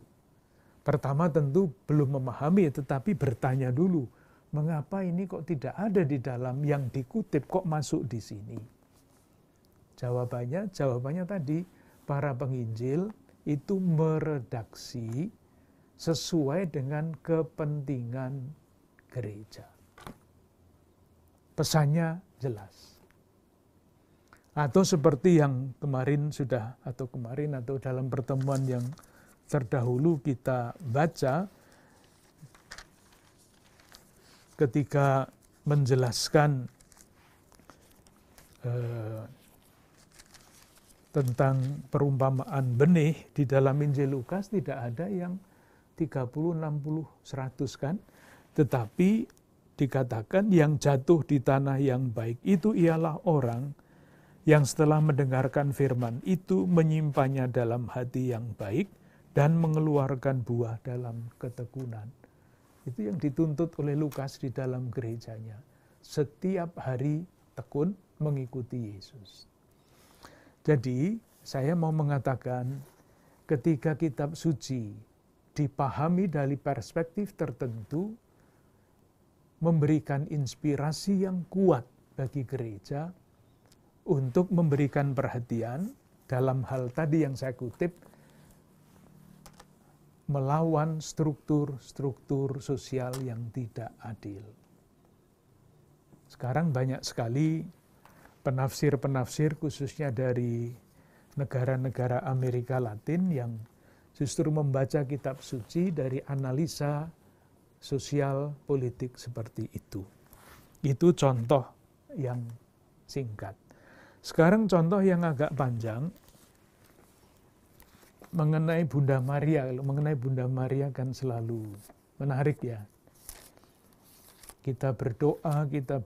pertama tentu belum memahami, tetapi bertanya dulu, mengapa ini kok tidak ada di dalam yang dikutip, kok masuk di sini? Jawabannya tadi, para penginjil itu meredaksi sesuai dengan kepentingan gereja. Pesannya jelas. Atau seperti yang kemarin atau dalam pertemuan yang terdahulu kita baca, ketika menjelaskan tentang perumpamaan benih di dalam Injil Lukas, tidak ada yang 30, 60, 100 kan. Tetapi dikatakan yang jatuh di tanah yang baik itu ialah orang yang setelah mendengarkan firman itu menyimpannya dalam hati yang baik dan mengeluarkan buah dalam ketekunan. Itu yang dituntut oleh Lukas di dalam gerejanya. Setiap hari tekun mengikuti Yesus. Jadi saya mau mengatakan, ketika kitab suci dipahami dari perspektif tertentu, memberikan inspirasi yang kuat bagi gereja untuk memberikan perhatian dalam hal tadi yang saya kutip, melawan struktur-struktur sosial yang tidak adil. Sekarang banyak sekali penafsir-penafsir khususnya dari negara-negara Amerika Latin yang justru membaca kitab suci dari analisa sosial politik seperti itu. Itu contoh yang singkat. Sekarang contoh yang agak panjang mengenai Bunda Maria. Mengenai Bunda Maria kan selalu menarik ya. Kita berdoa, kita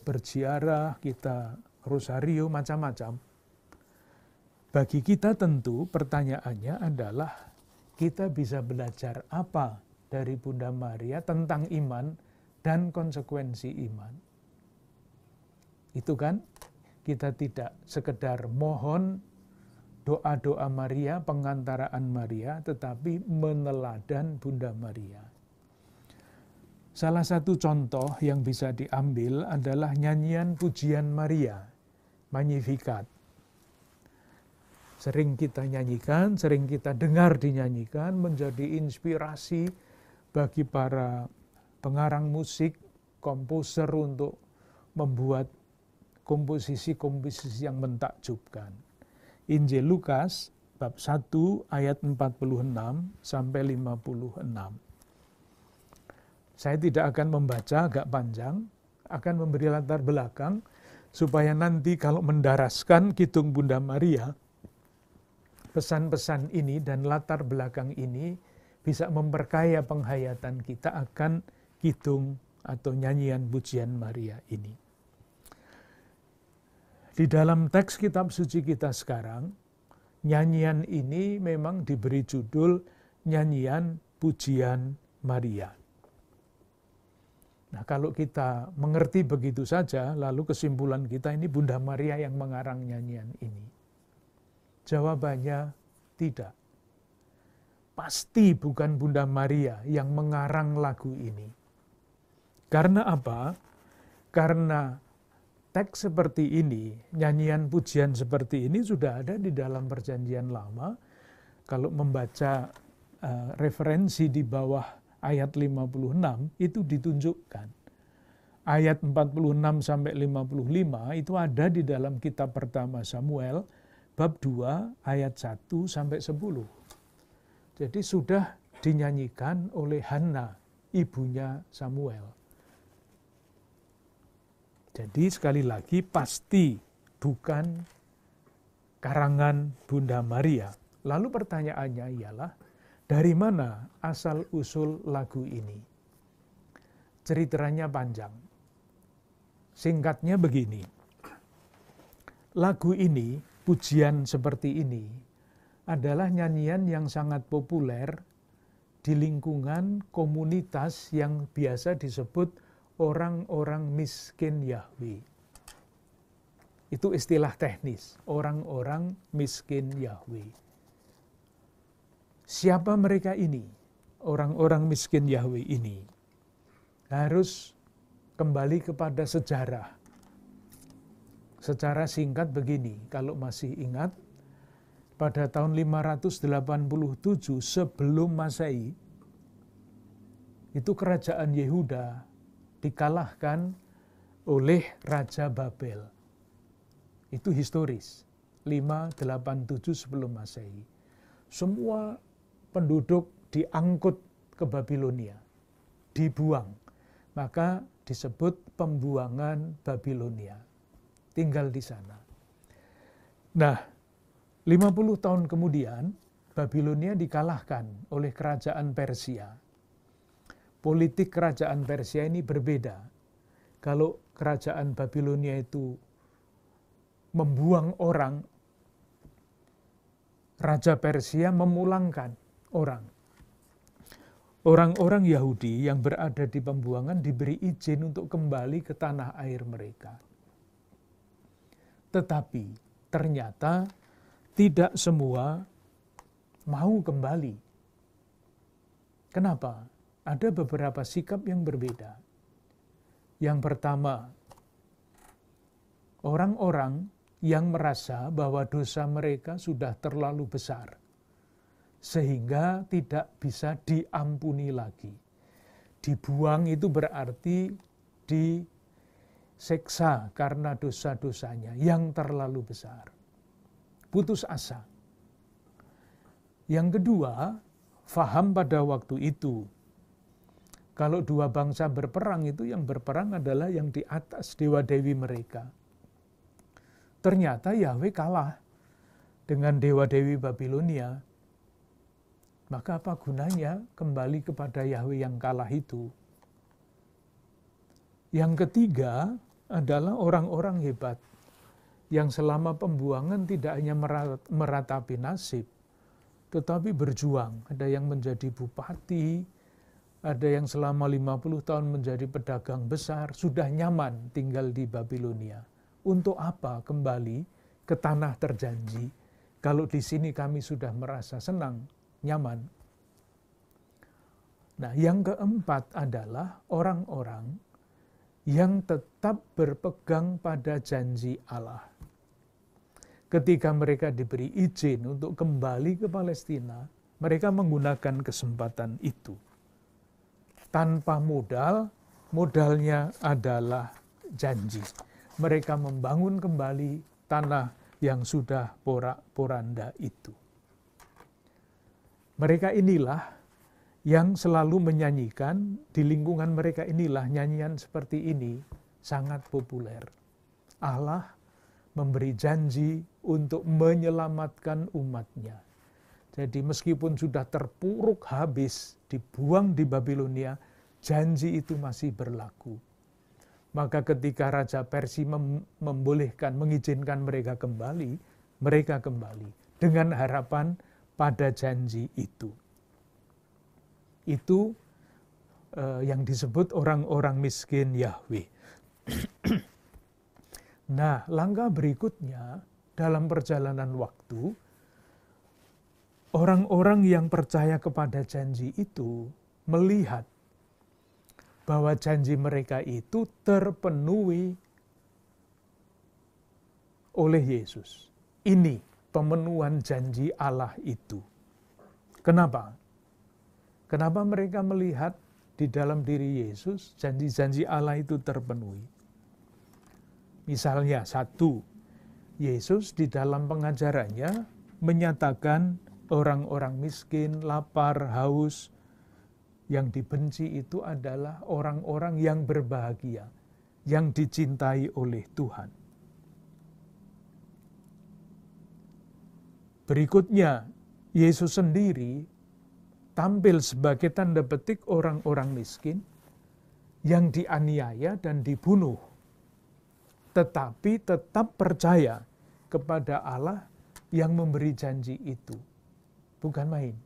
berziarah, kita rosario, macam-macam. Bagi kita tentu pertanyaannya adalah kita bisa belajar apa dari Bunda Maria tentang iman dan konsekuensi iman. Itu kan, kita tidak sekedar mohon doa-doa Maria, pengantaraan Maria, tetapi meneladan Bunda Maria. Salah satu contoh yang bisa diambil adalah nyanyian pujian Maria, Magnificat. Sering kita nyanyikan, sering kita dengar dinyanyikan, menjadi inspirasi bagi para pengarang musik, komposer untuk membuat komposisi-komposisi yang mentakjubkan. Injil Lukas bab 1 ayat 46 sampai 56. Saya tidak akan membaca, agak panjang, akan memberi latar belakang supaya nanti kalau mendaraskan Kidung Bunda Maria, pesan-pesan ini dan latar belakang ini bisa memperkaya penghayatan kita akan kidung atau nyanyian pujian Maria ini. Di dalam teks kitab suci kita sekarang, nyanyian ini memang diberi judul nyanyian pujian Maria. Nah, kalau kita mengerti begitu saja, lalu kesimpulan kita ini Bunda Maria yang mengarang nyanyian ini. Jawabannya tidak. Pasti bukan Bunda Maria yang mengarang lagu ini. Karena apa? Karena teks seperti ini, nyanyian pujian seperti ini sudah ada di dalam Perjanjian Lama Kalau membaca referensi di bawah ayat 56 itu ditunjukkan. Ayat 46 sampai 55 itu ada di dalam kitab pertama Samuel bab 2 ayat 1 sampai 10. Jadi sudah dinyanyikan oleh Hana, ibunya Samuel. Jadi sekali lagi pasti bukan karangan Bunda Maria. Lalu pertanyaannya ialah, dari mana asal-usul lagu ini? Ceritanya panjang. Singkatnya begini. Lagu ini, pujian seperti ini, adalah nyanyian yang sangat populer di lingkungan komunitas yang biasa disebut orang-orang miskin Yahweh. Itu istilah teknis, orang-orang miskin Yahweh. Siapa mereka ini? Orang-orang miskin Yahweh ini. Harus kembali kepada sejarah. Secara singkat begini, kalau masih ingat, pada tahun 587 sebelum Masehi, itu kerajaan Yehuda dikalahkan oleh Raja Babel. Itu historis, 587 sebelum Masehi. Semua penduduk diangkut ke Babilonia, dibuang. Maka disebut pembuangan Babilonia. Tinggal di sana. Nah, 50 tahun kemudian, Babilonia dikalahkan oleh kerajaan Persia. Politik kerajaan Persia ini berbeda. Kalau kerajaan Babilonia itu membuang orang, Raja Persia memulangkan orang. Orang-orang Yahudi yang berada di pembuangan diberi izin untuk kembali ke tanah air mereka. Tetapi ternyata tidak semua mau kembali. Kenapa? Ada beberapa sikap yang berbeda. Yang pertama, orang-orang yang merasa bahwa dosa mereka sudah terlalu besar, sehingga tidak bisa diampuni lagi. Dibuang itu berarti diseksa karena dosa-dosanya yang terlalu besar. Putus asa. Yang kedua, faham pada waktu itu, kalau dua bangsa berperang itu yang berperang adalah yang di atas dewa-dewi mereka. Ternyata Yahweh kalah dengan dewa-dewi Babilonia. Maka apa gunanya kembali kepada Yahweh yang kalah itu? Yang ketiga adalah orang-orang hebat yang selama pembuangan tidak hanya meratapi nasib, tetapi berjuang. Ada yang menjadi bupati, ada yang selama 50 tahun menjadi pedagang besar, sudah nyaman tinggal di Babilonia. Untuk apa kembali ke tanah terjanji? Kalau di sini kami sudah merasa senang, nyaman. Nah, yang keempat adalah orang-orang yang tetap berpegang pada janji Allah. Ketika mereka diberi izin untuk kembali ke Palestina, mereka menggunakan kesempatan itu. Tanpa modal, modalnya adalah janji. Mereka membangun kembali tanah yang sudah porak-poranda itu. Mereka inilah yang selalu menyanyikan, di lingkungan mereka inilah nyanyian seperti ini sangat populer. Allah memberi janji untuk menyelamatkan umatnya. Jadi meskipun sudah terpuruk habis, dibuang di Babilonia, janji itu masih berlaku. Maka ketika Raja Persia mengizinkan mereka kembali dengan harapan pada janji itu. Itu yang disebut orang-orang miskin Yahweh. Nah, langkah berikutnya dalam perjalanan waktu, orang-orang yang percaya kepada janji itu melihat bahwa janji mereka itu terpenuhi oleh Yesus. Ini pemenuhan janji Allah itu. Kenapa? Kenapa mereka melihat di dalam diri Yesus janji-janji Allah itu terpenuhi? Misalnya satu, Yesus di dalam pengajarannya menyatakan orang-orang miskin, lapar, haus, yang dibenci itu adalah orang-orang yang berbahagia, yang dicintai oleh Tuhan. Berikutnya, Yesus sendiri tampil sebagai tanda petik orang-orang miskin yang dianiaya dan dibunuh, tetapi tetap percaya kepada Allah yang memberi janji itu. Bukan main.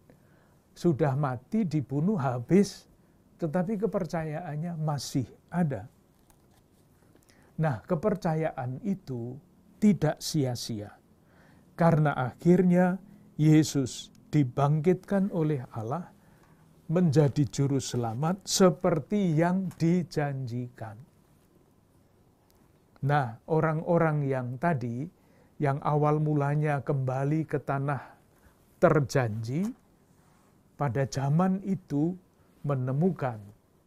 Sudah mati, dibunuh, habis, tetapi kepercayaannya masih ada. Nah, kepercayaan itu tidak sia-sia. Karena akhirnya Yesus dibangkitkan oleh Allah menjadi juru selamat seperti yang dijanjikan. Nah, orang-orang yang tadi, yang awal mulanya kembali ke tanah terjanji, pada zaman itu menemukan,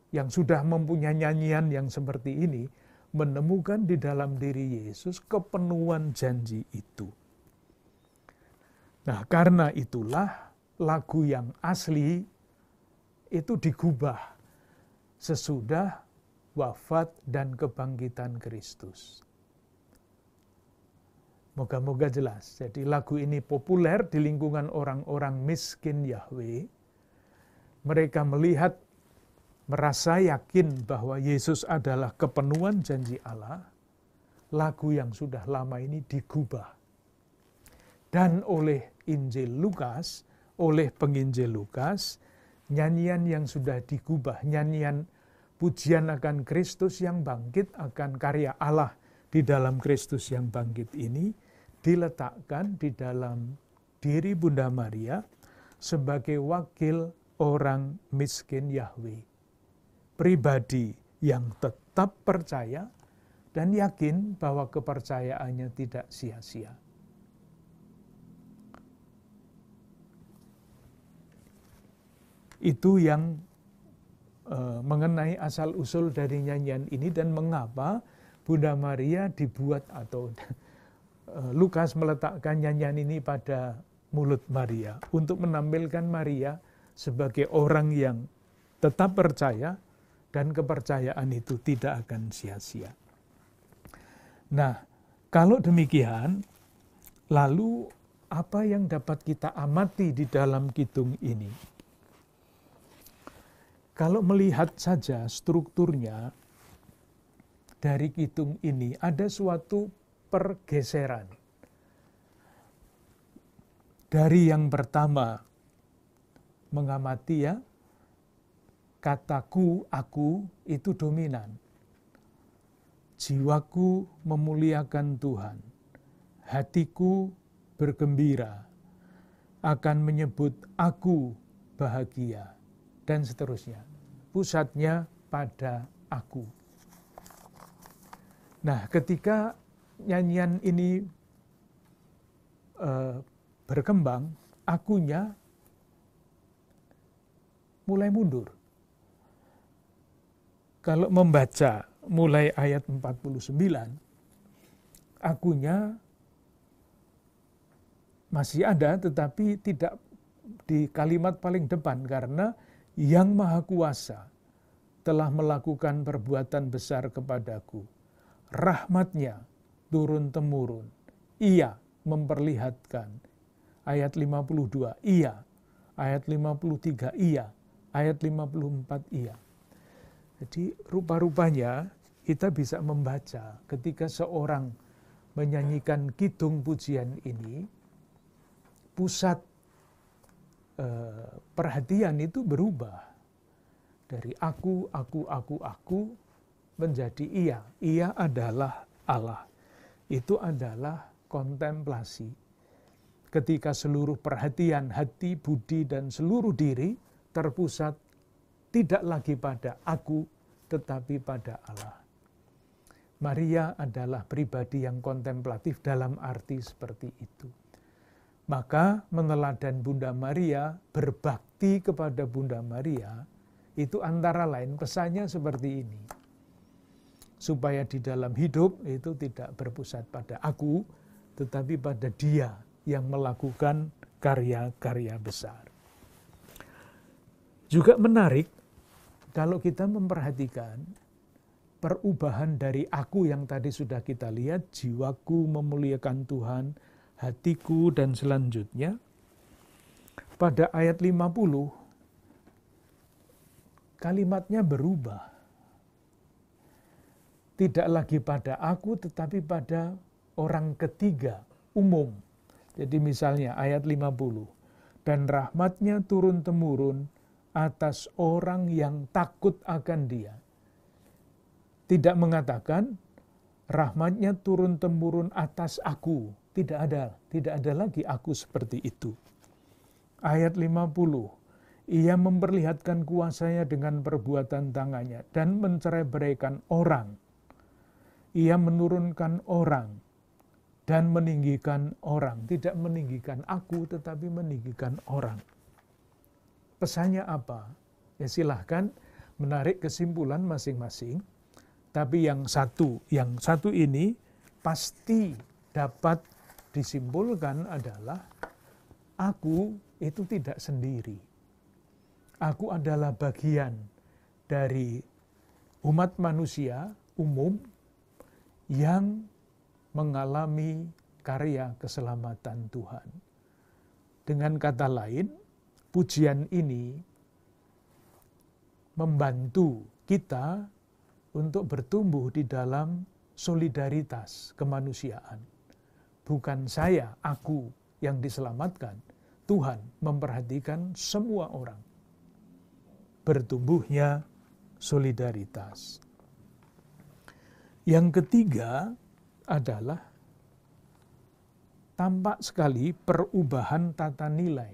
yang sudah mempunyai nyanyian yang seperti ini, menemukan di dalam diri Yesus kepenuhan janji itu. Nah, karena itulah lagu yang asli itu digubah sesudah wafat dan kebangkitan Kristus. Moga-moga jelas. Jadi lagu ini populer di lingkungan orang-orang miskin Yahweh. Mereka melihat, merasa yakin bahwa Yesus adalah kepenuhan janji Allah. Lagu yang sudah lama ini digubah. Dan oleh Injil Lukas, oleh penginjil Lukas, nyanyian yang sudah digubah, nyanyian pujian akan Kristus yang bangkit, akan karya Allah di dalam Kristus yang bangkit ini, diletakkan di dalam diri Bunda Maria sebagai wakil orang miskin Yahweh. Pribadi yang tetap percaya dan yakin bahwa kepercayaannya tidak sia-sia. Itu yang mengenai asal-usul dari nyanyian ini dan mengapa Bunda Maria dibuat atau Lukas meletakkan nyanyian ini pada mulut Maria untuk menampilkan Maria sebagai orang yang tetap percaya dan kepercayaan itu tidak akan sia-sia. Nah, kalau demikian, lalu apa yang dapat kita amati di dalam kidung ini? Kalau melihat saja strukturnya dari kidung ini, ada suatu pergeseran. Dari yang pertama, mengamati ya, kataku, aku itu dominan. Jiwaku memuliakan Tuhan, hatiku bergembira, akan menyebut aku bahagia, dan seterusnya. Pusatnya pada aku. Nah, ketika nyanyian ini berkembang, akunya mulai mundur. Kalau membaca mulai ayat 49, akunya masih ada tetapi tidak di kalimat paling depan, karena yang Maha Kuasa telah melakukan perbuatan besar kepadaku. Rahmat-Nya turun-temurun. Ia memperlihatkan. Ayat 52, iya. Ayat 53, iya. Ayat 54, iya. Jadi rupa-rupanya kita bisa membaca ketika seorang menyanyikan kidung pujian ini, pusat perhatian itu berubah dari aku menjadi ia. Ia adalah Allah. Itu adalah kontemplasi. Ketika seluruh perhatian hati, budi, dan seluruh diri terpusat tidak lagi pada aku, tetapi pada Allah. Maria adalah pribadi yang kontemplatif dalam arti seperti itu. Maka meneladan Bunda Maria, berbakti kepada Bunda Maria, itu antara lain pesannya seperti ini. Supaya di dalam hidup itu tidak berpusat pada aku, tetapi pada Dia yang melakukan karya-karya besar. Juga menarik kalau kita memperhatikan perubahan dari aku yang tadi sudah kita lihat, jiwaku memuliakan Tuhan, hatiku, dan selanjutnya. Pada ayat 50, kalimatnya berubah. Tidak lagi pada aku, tetapi pada orang ketiga, umum. Jadi misalnya ayat 50, dan rahmatnya turun-temurun atas orang yang takut akan Dia. Tidak mengatakan rahmatnya turun-temurun atas aku. Tidak ada lagi aku seperti itu. Ayat 50, Ia memperlihatkan kuasanya dengan perbuatan tangannya dan mencerai-beraikan orang. Ia menurunkan orang dan meninggikan orang. Tidak meninggikan aku, tetapi meninggikan orang. Pesannya apa? Ya silahkan menarik kesimpulan masing-masing. Tapi yang satu ini pasti dapat disimpulkan adalah aku itu tidak sendiri. Aku adalah bagian dari umat manusia umum yang mengalami karya keselamatan Tuhan. Dengan kata lain, pujian ini membantu kita untuk bertumbuh di dalam solidaritas kemanusiaan. Bukan saya, aku yang diselamatkan. Tuhan memperhatikan semua orang. Bertumbuhnya solidaritas. Yang ketiga adalah tampak sekali perubahan tata nilai.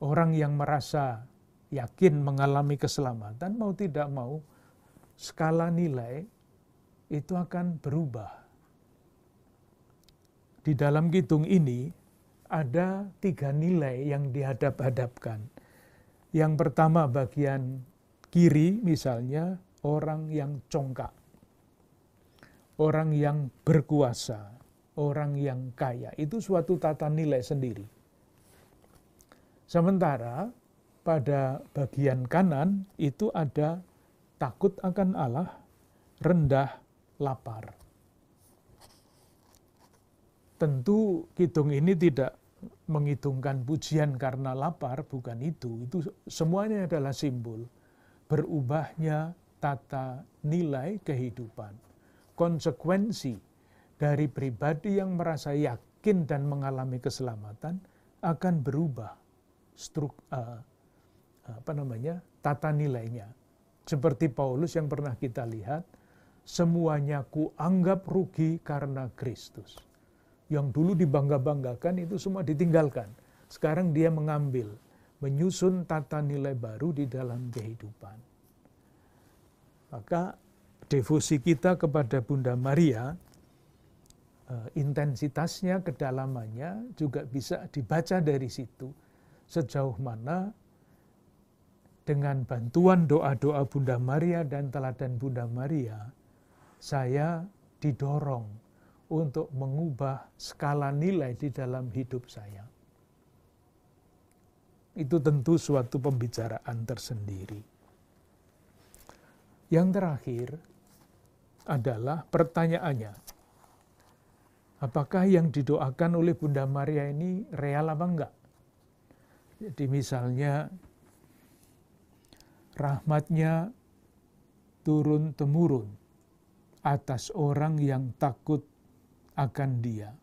Orang yang merasa yakin mengalami keselamatan, mau tidak mau, skala nilai itu akan berubah. Di dalam Kidung ini ada 3 nilai yang dihadap-hadapkan. Yang pertama bagian kiri misalnya orang yang congkak, orang yang berkuasa, orang yang kaya. Itu suatu tata nilai sendiri. Sementara pada bagian kanan itu ada takut akan Allah, rendah, lapar. Tentu Kidung ini tidak menghitungkan pujian karena lapar, bukan itu. Itu semuanya adalah simbol berubahnya tata nilai kehidupan. Konsekuensi dari pribadi yang merasa yakin dan mengalami keselamatan akan berubah tata nilainya. Seperti Paulus yang pernah kita lihat, semuanya ku anggap rugi karena Kristus. Yang dulu dibangga-banggakan itu semua ditinggalkan. Sekarang dia mengambil, menyusun tata nilai baru di dalam kehidupan. Maka devosi kita kepada Bunda Maria, intensitasnya, kedalamannya juga bisa dibaca dari situ. Sejauh mana dengan bantuan doa-doa Bunda Maria dan teladan Bunda Maria, saya didorong untuk mengubah skala nilai di dalam hidup saya. Itu tentu suatu pembicaraan tersendiri. Yang terakhir adalah pertanyaannya, apakah yang didoakan oleh Bunda Maria ini real apa enggak? Jadi misalnya rahmatnya turun-temurun atas orang yang takut akan Dia,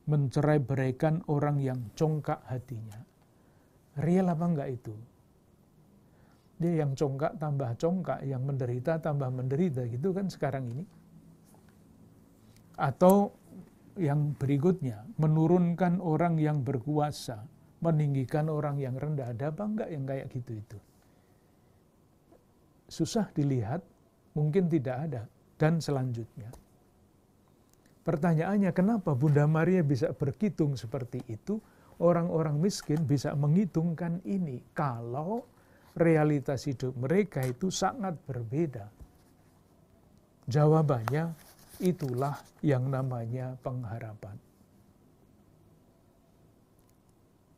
mencerai-beraikan orang yang congkak hatinya. Real apa enggak itu? Dia yang congkak tambah congkak, yang menderita tambah menderita, gitu kan sekarang ini. Atau yang berikutnya, menurunkan orang yang berkuasa, meninggikan orang yang rendah. Ada apa enggak yang kayak gitu itu? Susah dilihat, mungkin tidak ada. Dan selanjutnya, Pertanyaannya, kenapa Bunda Maria bisa berhitung seperti itu? Orang-orang miskin bisa menghitungkan ini kalau realitas hidup mereka itu sangat berbeda. Jawabannya, itulah yang namanya pengharapan.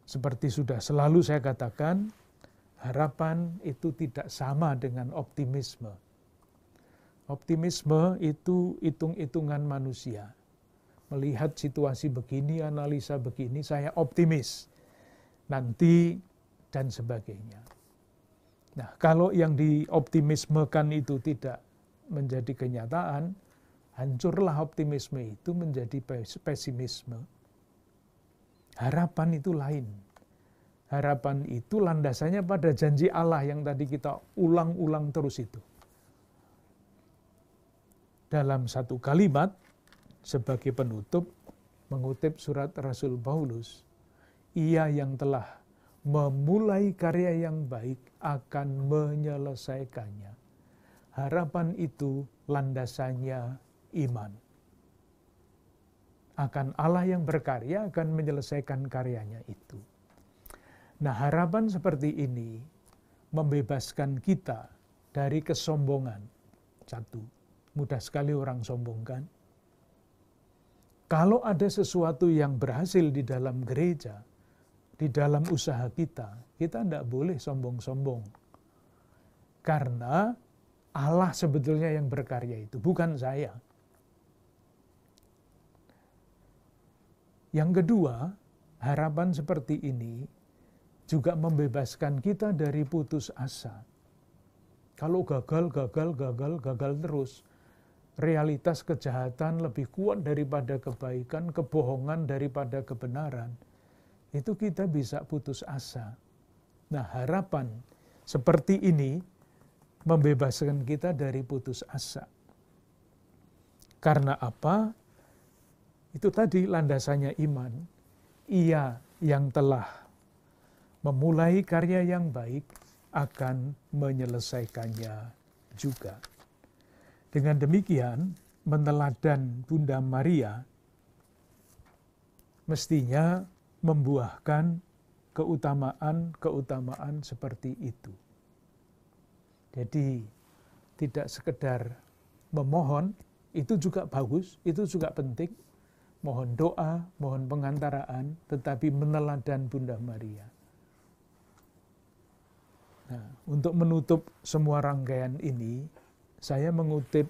Seperti sudah selalu saya katakan, harapan itu tidak sama dengan optimisme. Optimisme itu hitung-hitungan manusia. Melihat situasi begini, analisa begini, saya optimis. Nanti dan sebagainya. Nah, kalau yang dioptimismekan itu tidak menjadi kenyataan, hancurlah optimisme itu menjadi pesimisme. Harapan itu lain. Harapan itu landasannya pada janji Allah yang tadi kita ulang-ulang terus itu. Dalam satu kalimat, sebagai penutup, mengutip surat Rasul Paulus, ia yang telah memulai karya yang baik akan menyelesaikannya. Harapan itu landasannya iman. Akan Allah yang berkarya akan menyelesaikan karyanya itu. Nah, harapan seperti ini membebaskan kita dari kesombongan. Satu, mudah sekali orang sombong kan? Kalau ada sesuatu yang berhasil di dalam gereja, di dalam usaha kita tidak boleh sombong-sombong. Karena Allah sebetulnya yang berkarya itu, bukan saya. Yang kedua, harapan seperti ini juga membebaskan kita dari putus asa. Kalau gagal terus, realitas kejahatan lebih kuat daripada kebaikan, kebohongan daripada kebenaran, itu kita bisa putus asa. Nah, harapan seperti ini membebaskan kita dari putus asa. Karena apa? Itu tadi landasannya iman. Ia yang telah memulai karya yang baik akan menyelesaikannya juga. Dengan demikian, meneladan Bunda Maria mestinya membuahkan keutamaan-keutamaan seperti itu. Jadi, tidak sekedar memohon, itu juga bagus, itu juga penting. Mohon doa, mohon pengantaraan, tetapi meneladan Bunda Maria. Nah, untuk menutup semua rangkaian ini, saya mengutip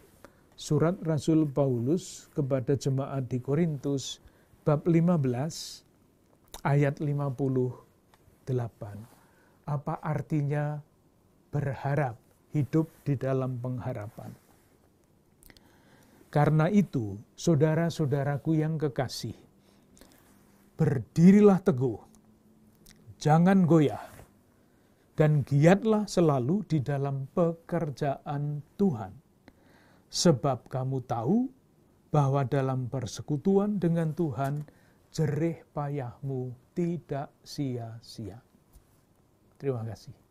surat Rasul Paulus kepada jemaat di Korintus bab 15 ayat 58. Apa artinya berharap, hidup di dalam pengharapan? Karena itu, saudara-saudaraku yang kekasih, berdirilah teguh, jangan goyah, dan giatlah selalu di dalam pekerjaan Tuhan. Sebab kamu tahu bahwa dalam persekutuan dengan Tuhan, jerih payahmu tidak sia-sia. Terima kasih.